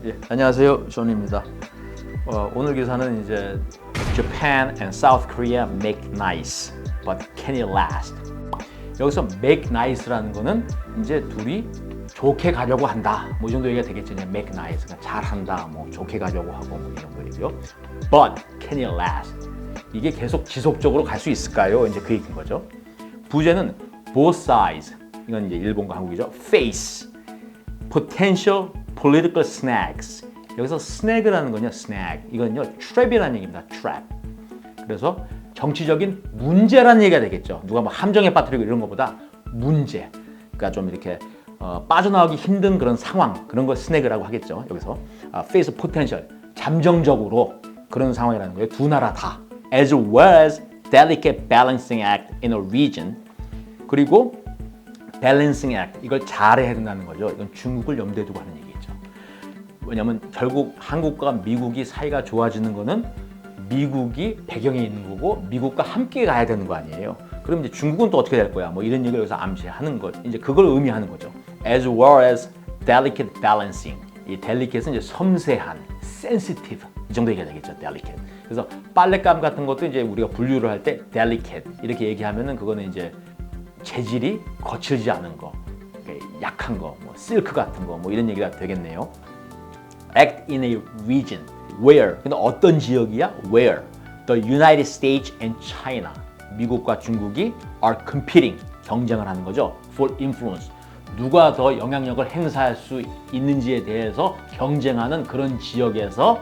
예, 안녕하세요, 존입니다. 오늘 기사는 이제 Japan and South Korea make nice, but can it last? 여기서 make nice라는 거는 이제 둘이 좋게 가려고 한다. 뭐 이 정도 얘기가 되겠죠. 그냥 make nice, 그러니까 잘한다, 뭐 좋게 가려고 하고 뭐 이 정도 얘기죠. But can it last? 이게 계속 지속적으로 갈 수 있을까요? 이제 그 얘기인 거죠. 부제는 both sides. 이건 이제 일본과 한국이죠. face potential political snags. 여기서 snag라는 건요, snag. 이건요, trap이라는 얘기입니다. trap. 그래서 정치적인 문제라는 얘기가 되겠죠. 누가 뭐 함정에 빠뜨리고 이런 것보다 문제. 그러니까 좀 이렇게 빠져나오기 힘든 그런 상황, 그런 걸 snag라고 하겠죠. 여기서 face potential, 잠정적으로 그런 상황이라는 거예요. 두 나라 다. As well as delicate balancing act in a region. 그리고 balancing act, 이걸 잘해야 된다는 거죠. 이건 중국을 염두에 두고 하는 얘기죠. 왜냐하면 결국 한국과 미국이 사이가 좋아지는 거는 미국이 배경에 있는 거고 미국과 함께 가야 되는 거 아니에요. 그럼 이제 중국은 또 어떻게 될 거야? 뭐 이런 얘기를 여기서 암시하는 거, 이제 그걸 의미하는 거죠. As well as delicate balancing. 이 delicate는 이제 섬세한, sensitive 이 정도 얘기가 되겠죠. delicate. 그래서 빨랫감 같은 것도 이제 우리가 분류를 할 때 delicate 이렇게 얘기하면은 그거는 이제 재질이 거칠지 않은 거, 약한 거, 뭐 실크 같은 거, 뭐 이런 얘기가 되겠네요. Act in a region where, 근데 어떤 지역이야? Where the United States and China, 미국과 중국이 are competing, 경쟁을 하는 거죠. For influence, 누가 더 영향력을 행사할 수 있는지에 대해서 경쟁하는 그런 지역에서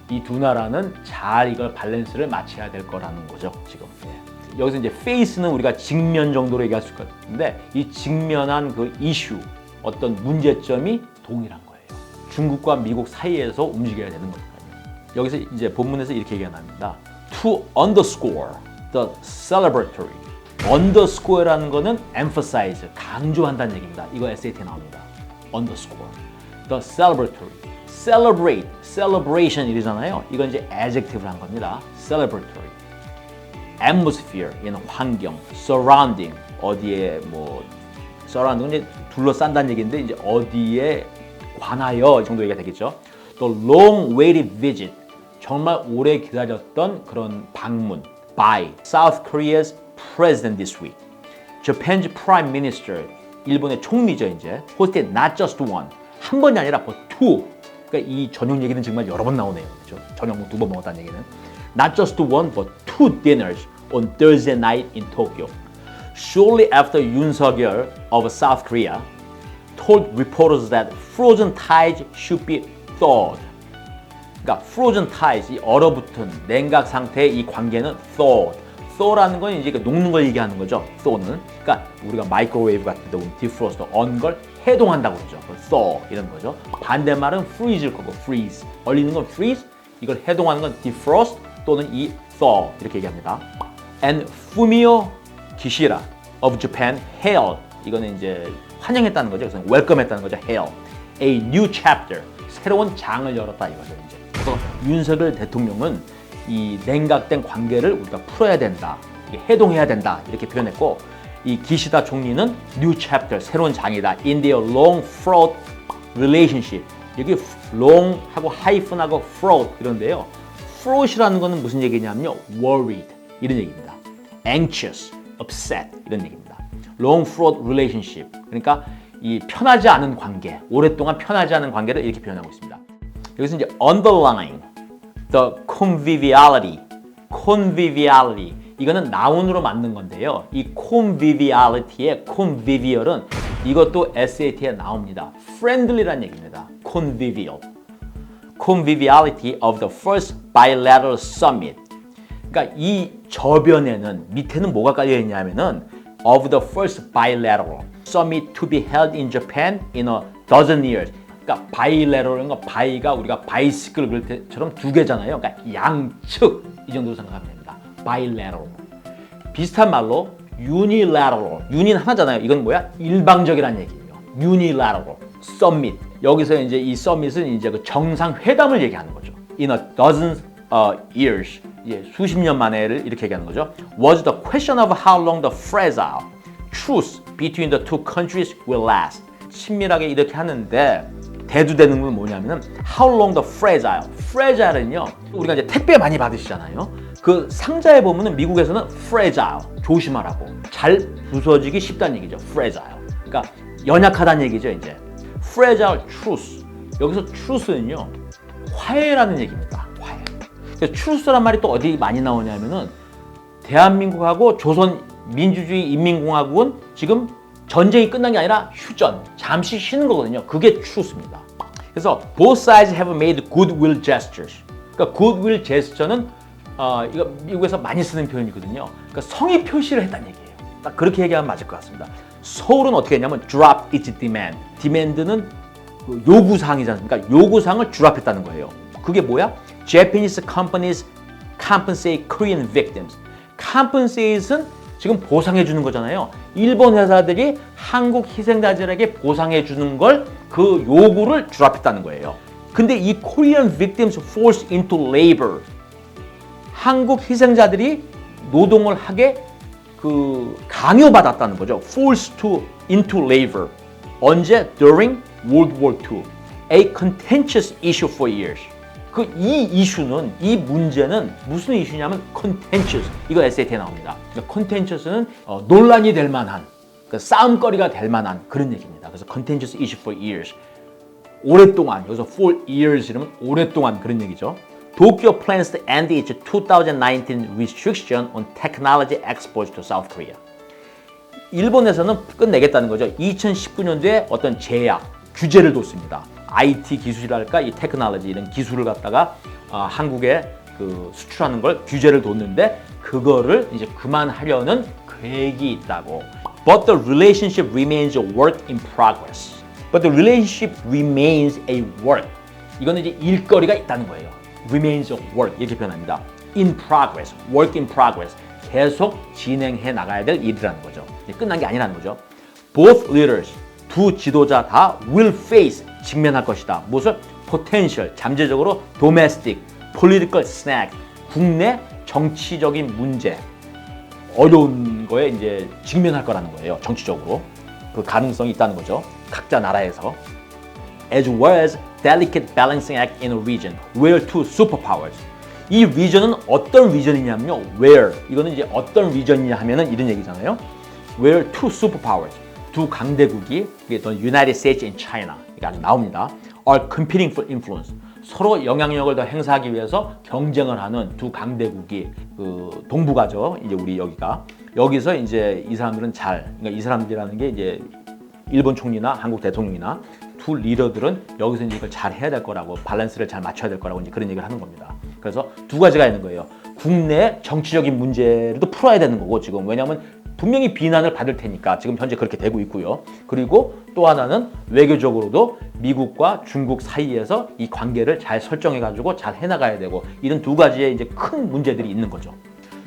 이 두 나라는 잘 이걸 밸런스를 맞춰야 될 거라는 거죠. 지금. 여기서 이제 face는 우리가 직면 정도로 얘기할 수 있는데 이 직면한 그 이슈, 어떤 문제점이 동일한 거예요. 중국과 미국 사이에서 움직여야 되는 거니까요. 여기서 이제 본문에서 이렇게 얘기가 납니다. To underscore the celebratory. underscore라는 거는 emphasize, 강조한다는 얘기입니다. 이거 SAT 나옵니다. underscore. The celebratory. celebrate, celebration 이러잖아요. 이건 이제 adjective를 한 겁니다. celebratory. atmosphere, 얘는 환경, surrounding, 어디에 뭐 surrounding은 이제 둘러싼다는 얘기인데 이제 어디에 관하여 이 정도 얘기가 되겠죠. 또 long-awaited visit, 정말 오래 기다렸던 그런 방문 by South Korea's president this week. Japan's prime minister, 일본의 총리죠 이제. hosted not just one, 한 번이 아니라 but two. 그러니까 이 저녁 얘기는 정말 여러 번 나오네요. 그렇죠? 저녁 뭐 두 번 먹었다는 얘기는. Not just one, but two dinners on Thursday night in Tokyo. Shortly after Yoon Suk-yeol of South Korea told reporters that frozen ties should be thawed. 그러니까 frozen ties, 이 얼어붙은 냉각 상태의 이 관계는 thawed. thaw라는 건 이제 녹는 걸 얘기하는 거죠. thaw는. 그러니까 우리가 마이크로웨이브 같은 데 보면 defrost, 얼는 걸 해동한다고 그러죠. thaw 이런 거죠. 반대말은 freeze일 거고 freeze. 얼리는 건 freeze, 이걸 해동하는 건 defrost 또는 이 thaw 이렇게 얘기합니다. And Fumio Kishida of Japan hailed, 이거는 이제 환영했다는 거죠. 그래서 welcome했다는 거죠. hail. A new chapter, 새로운 장을 열었다 이거죠. 이제. 그래서 윤석열 대통령은 이 냉각된 관계를 우리가 풀어야 된다, 해동해야 된다 이렇게 표현했고, 이 기시다 총리는 new chapter, 새로운 장이다. In their long-fraught relationship. 여기 long하고 hyphen하고 fraught 이런데요. fraught이라는 거는 무슨 얘기냐면요, worried 이런 얘기입니다. anxious, upset 이런 얘기입니다. long fraught relationship, 그러니까 이 편하지 않은 관계, 오랫동안 편하지 않은 관계를 이렇게 표현하고 있습니다. 여기서 이제 underlying the conviviality, 이거는 나운으로 만든 건데요. 이 conviviality의 convivial은 이것도 SAT에 나옵니다. friendly라는 얘기입니다. conviviality of the first bilateral summit. 그러니까 이 저변에는, 밑에는 뭐가 깔려 있냐면은 of the first bilateral summit to be held in Japan in a dozen years. 그러니까 bilateral은 거, 바이가 우리가 바이시클 그럴 때처럼 두 개잖아요. 그러니까 양측 이 정도로 생각하면 됩니다. bilateral. 비슷한 말로 unilateral. uni는 하나잖아요. 이건 뭐야? 일방적이라는 얘기예요. unilateral summit. 여기서 이제 이 summit은 이제 그 정상회담을 얘기하는 거죠. in a dozen years. 예, 수십 년 만에를 이렇게 얘기하는 거죠. Was the question of how long the fragile truce between the two countries will last. 친밀하게 이렇게 하는데 대두되는 건 뭐냐면은 how long the fragile. fragile은요. 우리가 이제 택배 많이 받으시잖아요. 그 상자에 보면은 미국에서는 fragile. 조심하라고. 잘 부서지기 쉽다는 얘기죠. fragile. 그러니까 연약하다는 얘기죠, 이제. fragile truth. 여기서 truth는요. 화해라는 얘기입니다. 화해. 그래서 truth란 말이 또 어디 많이 나오냐면은 대한민국하고 조선 민주주의 인민공화국은 지금 전쟁이 끝난 게 아니라 휴전, 잠시 쉬는 거거든요. 그게 truth입니다. 그래서 both sides have made goodwill gestures. 그러니까 goodwill gesture는 이거 미국에서 많이 쓰는 표현이거든요. 그러니까 성의 표시를 했다는 얘기예요. 딱 그렇게 얘기하면 맞을 것 같습니다. 서울은 어떻게 했냐면 drop its demand. demand는 그 요구사항이지 않습니까? 요구사항을 드랍했다는 거예요. 그게 뭐야? Japanese companies compensate Korean victims. compensate은 지금 보상해 주는 거잖아요. 일본 회사들이 한국 희생자들에게 보상해 주는 걸 그 요구를 드랍했다는 거예요. 근데 이 Korean victims forced into labor. 한국 희생자들이 노동을 하게 그 강요받았다는 거죠. forced into labor. 언제? During World War II. A contentious issue for years. 그 이 이슈는, 이 문제는 무슨 이슈냐면 contentious. 이거 SAT에 나옵니다. 그러니까 contentious는 논란이 될 만한, 그러니까 싸움거리가 될 만한 그런 얘기입니다. 그래서 contentious issue for years. 오랫동안, 여기서 for years 이러면 오랫동안 그런 얘기죠. Tokyo plans to end its 2019 restriction on technology exports to South Korea. 일본에서는 끝내겠다는 거죠. 2019년도에 어떤 제약, 규제를 뒀습니다. IT 기술이랄까, 이 테크놀로지 이런 기술을 갖다가 한국에 그 수출하는 걸 규제를 뒀는데 그거를 이제 그만하려는 계획이 있다고. But the relationship remains a work in progress. But the relationship remains a work. 이거는 이제 일거리가 있다는 거예요. Remains a work 이렇게 표현합니다. In progress, work in progress. 계속 진행해 나가야 될 일이라는 거죠. 끝난 게 아니라는 거죠. Both leaders, 두 지도자 다 will face, 직면할 것이다. 무엇을? Potential, 잠재적으로 domestic, political snag, 국내 정치적인 문제, 어려운 거에 이제 직면할 거라는 거예요. 정치적으로. 그 가능성이 있다는 거죠. 각자 나라에서. As well as delicate balancing act in a region where two superpowers. 이 리전은 어떤 리전이냐면요. where. 이거는 이제 어떤 리전이냐 하면은 이런 얘기잖아요. where two superpowers. 두 강대국이, 이게 또 United States and China. 이게 아주 나옵니다. are competing for influence. 서로 영향력을 더 행사하기 위해서 경쟁을 하는 두 강대국이 그 동북아죠. 이제 우리 여기서 이제 이 사람들은 그러니까 이 사람들이라는 게 이제 일본 총리나 한국 대통령이나 두 리더들은 여기서 이제 이걸 잘 해야 될 거라고, 밸런스를 잘 맞춰야 될 거라고 이제 그런 얘기를 하는 겁니다. 그래서 두 가지가 있는 거예요. 국내 정치적인 문제도 풀어야 되는 거고 지금 왜냐하면 분명히 비난을 받을 테니까 지금 현재 그렇게 되고 있고요. 그리고 또 하나는 외교적으로도 미국과 중국 사이에서 이 관계를 잘 설정해가지고 잘 해나가야 되고 이런 두 가지의 이제 큰 문제들이 있는 거죠.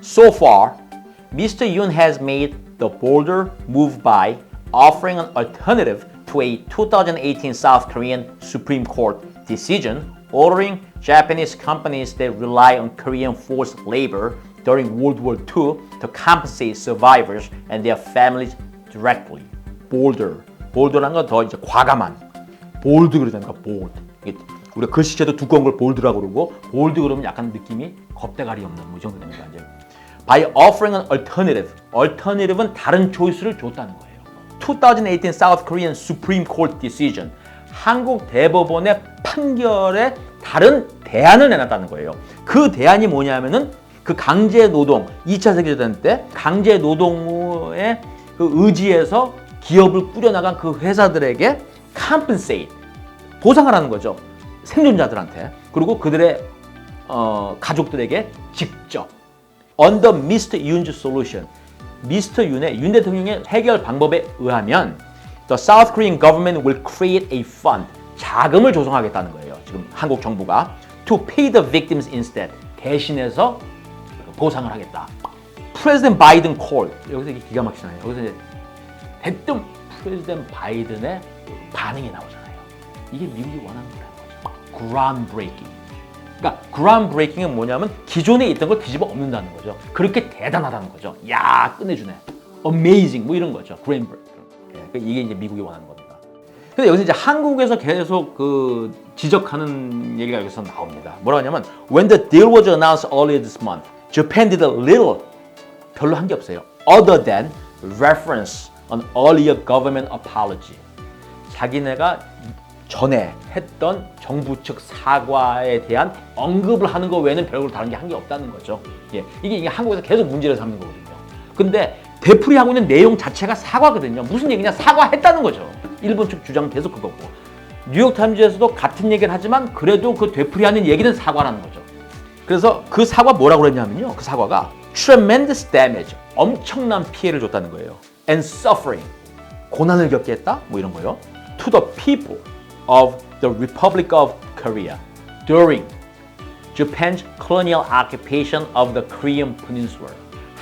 So far, Mr. Yoon has made the bolder move by offering an alternative to a 2018 South Korean Supreme Court decision ordering Japanese companies that rely on Korean forced labor during World War II to compensate survivors and their families directly. bolder. bolder라는 건 더 이제 과감한. bold 그러잖아요. bold. 우리가 글씨체도 두꺼운 걸 bold라고 그러고 bold 그러면 약간 느낌이 겁대가리 없는 뭐 이 정도 됩니다. 이제. By offering an alternative. alternative는 다른 초이스를 줬다는 거예요. 2018 South Korean Supreme Court decision. 한국 대법원의 판결에 다른 대안을 내놨다는 거예요. 그 대안이 뭐냐면은 그 강제 노동, 2차 세계대전 때 강제 노동의 그 의지에서 기업을 꾸려나간 그 회사들에게 compensate, 보상하라는 거죠. 생존자들한테. 그리고 그들의 가족들에게 직접. Under Mr. Yoon's solution. Mr. Yoon의 윤 대통령의 해결 방법에 의하면 The South Korean government will create a fund. 자금을 조성하겠다는 거예요. 지금 한국 정부가 to pay the victims instead. 대신해서 보상을 하겠다. President Biden called. 여기서 이게 기가 막히잖아요. 여기서 이제 대뜸 President Biden의 반응이 나오잖아요. 이게 미국이 원하는 거라는 거죠. Groundbreaking. 그러니까 groundbreaking은 뭐냐면 기존에 있던 걸 뒤집어 엎는다는 거죠. 그렇게 대단하다는 거죠. 야, 끝내주네. Amazing 뭐 이런 거죠. Groundbreaking. 이게 이제 미국이 원하는 겁니다. 근데 여기서 이제 한국에서 계속 그 지적하는 얘기가 여기서 나옵니다. 뭐라고 하냐면 When the deal was announced earlier this month, Japan did a little, 별로 한 게 없어요. Other than reference an earlier government apology. 자기네가 전에 했던 정부 측 사과에 대한 언급을 하는 거 외에는 별로 다른 게 한 게 없다는 거죠. 예, 이게 한국에서 계속 문제를 삼는 거거든요. 근데 되풀이하고 있는 내용 자체가 사과거든요. 무슨 얘기냐? 사과했다는 거죠. 일본 측 주장은 계속 그거고. 뉴욕타임즈에서도 같은 얘기를 하지만 그래도 그 되풀이하는 얘기는 사과라는 거죠. 그래서 그 사과 뭐라고 그랬냐면요. 그 사과가 tremendous damage, 엄청난 피해를 줬다는 거예요. and suffering, 고난을 겪게 했다? 뭐 이런 거요. to the people of the Republic of Korea during Japan's colonial occupation of the Korean Peninsula.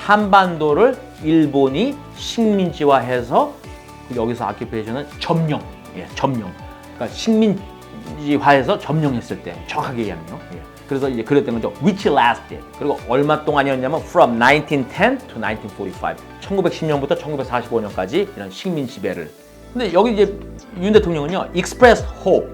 한반도를 일본이 식민지화해서 여기서 occupation은 점령, 예, 점령. 그러니까 식민지화해서 점령했을 때 정확하게 얘기하면요. 예. 그래서 이제 그랬던 거죠. Which lasted. 그리고 얼마 동안이었냐면 from 1910 to 1945. 1910년부터 1945년까지 이런 식민 지배를. 근데 여기 이제 윤 대통령은요, expressed hope,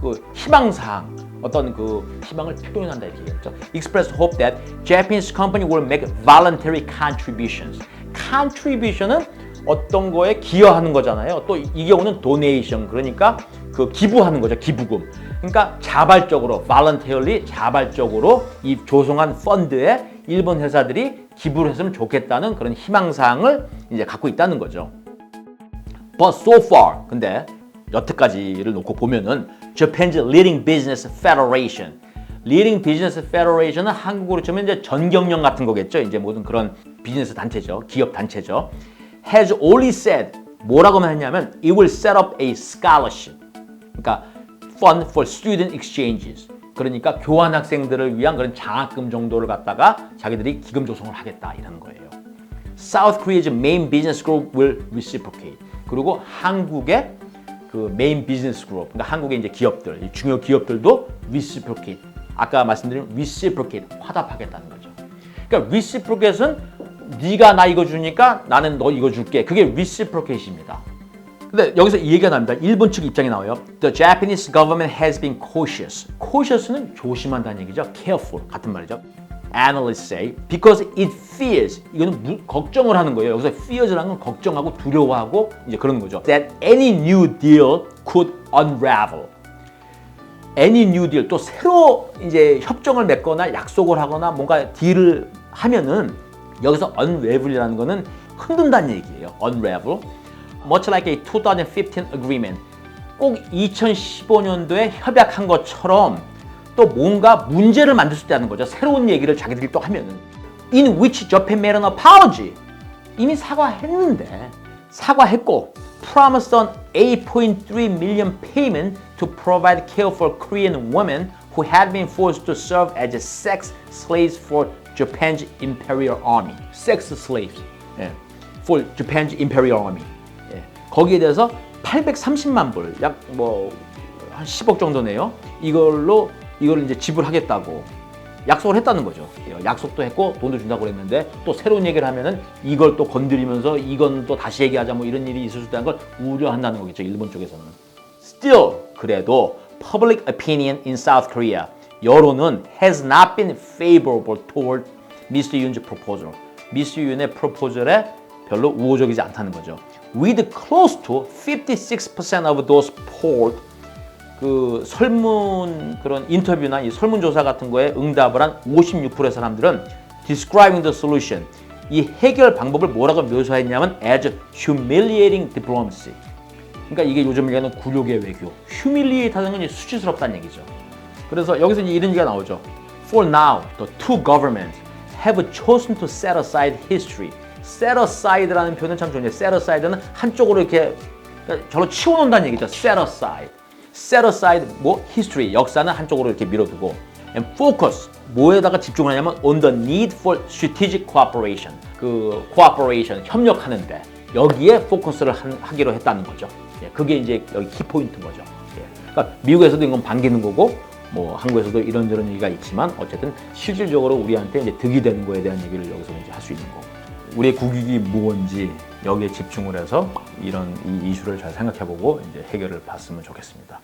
그 희망사항, 어떤 그 희망을 표현한다 이렇게 얘기했죠. expressed hope that Japanese company will make voluntary contributions. contribution은 어떤 거에 기여하는 거잖아요. 또 이 경우는 donation, 그러니까 그 기부하는 거죠. 기부금. 그러니까 자발적으로, voluntarily, 자발적으로 이 조성한 펀드에 일본 회사들이 기부를 했으면 좋겠다는 그런 희망사항을 이제 갖고 있다는 거죠. But so far, 근데 여태까지를 놓고 보면은 Japan's Leading Business Federation, Leading Business Federation은 한국으로 치면 이제 전경련 같은 거겠죠. 이제 모든 그런 비즈니스 단체죠, 기업 단체죠. Has only said, 뭐라고만 했냐면 it will set up a scholarship, 그러니까 fund for student exchanges. 그러니까 교환 학생들을 위한 그런 장학금 정도를 갖다가 자기들이 기금 조성을 하겠다 이러는 거예요. South Korea's main business group will reciprocate. 그리고 한국의 그 메인 비즈니스 그룹, 그러니까 한국의 이제 기업들, 중요 기업들도 reciprocate. 아까 말씀드린 reciprocate, 화답하겠다는 거죠. 그러니까 reciprocate은 네가 나 이거 주니까 나는 너 이거 줄게. 그게 reciprocate입니다. 근데 여기서 이 얘기가 납니다. 일본 측 입장이 나와요. The Japanese government has been cautious. cautious는 조심한다는 얘기죠. careful 같은 말이죠. Analysts say because it fears, 이거는 걱정을 하는 거예요. 여기서 fears라는 건 걱정하고 두려워하고 이제 그런 거죠. That any new deal could unravel. Any new deal, 또 새로 이제 협정을 맺거나 약속을 하거나 뭔가 딜을 하면은 여기서 unravel이라는 거는 흔든다는 얘기예요. unravel. Much like a 2015 agreement. 꼭 2015년도에 협약한 것처럼 또 뭔가 문제를 만들 수 있다는 거죠. 새로운 얘기를 자기들이 또 하면은. In which Japan made an apology. 이미 사과했는데, 사과했고, promised an 8.3 million payment to provide care for Korean women who had been forced to serve as sex slaves for Japan's Imperial Army. Sex slaves. 예. For Japan's Imperial Army. 예. 거기에 대해서 830만 불, 약 뭐 한 10억 정도네요. 이걸 이제 지불하겠다고 약속을 했다는 거죠. 약속도 했고 돈도 준다고 그랬는데 또 새로운 얘기를 하면은 이걸 또 건드리면서 이건 또 다시 얘기하자 뭐 이런 일이 있을 수 있다는 걸 우려한다는 거겠죠. 일본 쪽에서는. Still, 그래도 public opinion in South Korea, 여론은 has not been favorable toward Mr. Yoon's proposal. Mr. Yoon의 프로포절에 별로 우호적이지 않다는 거죠. With close to 56% of those polled, 그 설문 그런 인터뷰나 이 설문조사 같은 거에 응답을 한 56%의 사람들은 describing the solution, 이 해결 방법을 뭐라고 묘사했냐면 as humiliating diplomacy. 그러니까 이게 요즘 얘기하는 굴욕의 외교. humiliate 하는 건 수치스럽다는 얘기죠. 그래서 여기서 이제 이런 얘기가 나오죠. For now, the two governments have chosen to set aside history. set aside라는 표현은 참 좋은데 set aside는 한쪽으로 이렇게 저로 치워놓는다는 얘기죠. set aside. set aside 뭐 history, 역사는 한쪽으로 이렇게 밀어두고 and focus, 뭐에다가 집중하냐면 on the need for strategic cooperation. 그 cooperation, 협력하는데 여기에 포커스를 하기로 했다는 거죠. 예, 그게 이제 여기 키포인트인 거죠. 예, 그러니까 미국에서도 이건 반기는 거고 뭐 한국에서도 이런저런 얘기가 있지만 어쨌든 실질적으로 우리한테 이제 득이 되는 거에 대한 얘기를 여기서 이제 할 수 있는 거고. 우리의 국익이 무언지 여기에 집중을 해서 이 이슈를 잘 생각해보고 이제 해결을 봤으면 좋겠습니다.